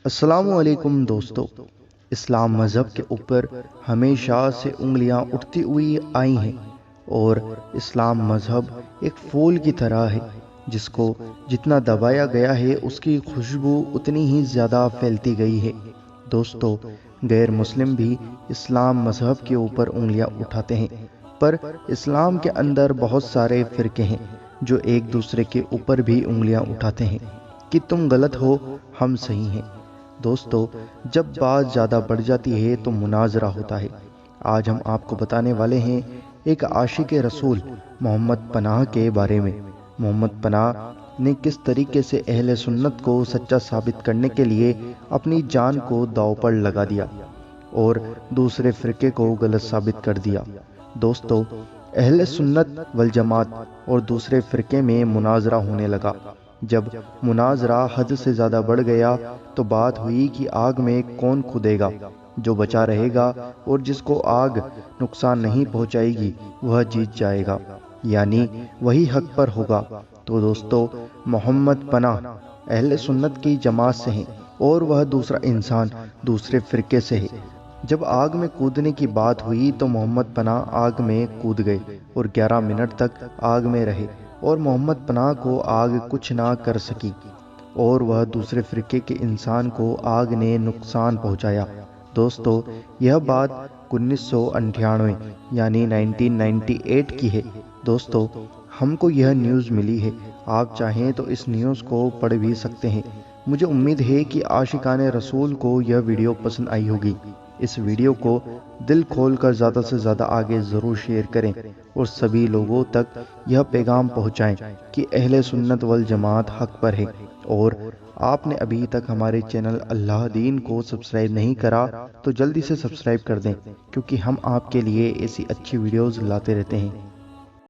अस्सलामु अलैकुम दोस्तों। इस्लाम मज़हब के ऊपर हमेशा से उंगलियां उठती हुई आई हैं और इस्लाम मज़हब एक फूल की तरह है जिसको जितना दबाया गया है उसकी खुशबू उतनी ही ज़्यादा फैलती गई है। दोस्तों, गैर मुस्लिम भी इस्लाम मज़हब के ऊपर उंगलियां उठाते हैं, पर इस्लाम के अंदर बहुत सारे फ़िरके हैं जो एक दूसरे के ऊपर भी उंगलियां उठाते हैं कि तुम गलत हो, हम सही हैं। दोस्तों, जब बात ज़्यादा बढ़ जाती है तो मुनाजरा होता है। आज हम आपको बताने वाले हैं एक आशिक रसूल मोहम्मद पनाह के बारे में। मोहम्मद पनाह ने किस तरीके से अहले सुन्नत को सच्चा साबित करने के लिए अपनी जान को दांव पर लगा दिया और दूसरे फ़िरके को गलत साबित कर दिया। दोस्तों, अहले सुन्नत वल जमात और दूसरे फ़िरके में मुनाजरा होने लगा। जब मुनाजरा हद से ज़्यादा बढ़ गया तो बात हुई कि आग में कौन कूदेगा, जो बचा रहेगा और जिसको आग नुकसान नहीं पहुंचाएगी वह जीत जाएगा, यानी वही हक पर होगा। तो दोस्तों, मोहम्मद पनाह अहले सुन्नत की जमात से हैं और वह दूसरा इंसान दूसरे फ़िरके से है। जब आग में कूदने की बात हुई तो मोहम्मद पनाह आग में कूद गए और 11 मिनट तक आग में रहे और मोहम्मद पनाह को आग कुछ ना कर सकी और वह दूसरे फ़िरके के इंसान को आग ने नुकसान पहुंचाया। दोस्तों, यह बात 1998 यानी 1998 की है। दोस्तों, हमको यह न्यूज़ मिली है, आप चाहें तो इस न्यूज़ को पढ़ भी सकते हैं। मुझे उम्मीद है कि आशिकाने रसूल को यह वीडियो पसंद आई होगी। इस वीडियो को दिल खोल कर ज़्यादा से ज़्यादा आगे ज़रूर शेयर करें और सभी लोगों तक यह पैगाम पहुंचाएं कि अहले सुन्नत वल जमात हक पर है। और आपने अभी तक हमारे चैनल अल्लाह दीन को सब्सक्राइब नहीं करा तो जल्दी से सब्सक्राइब कर दें, क्योंकि हम आपके लिए ऐसी अच्छी वीडियोज़ लाते रहते हैं।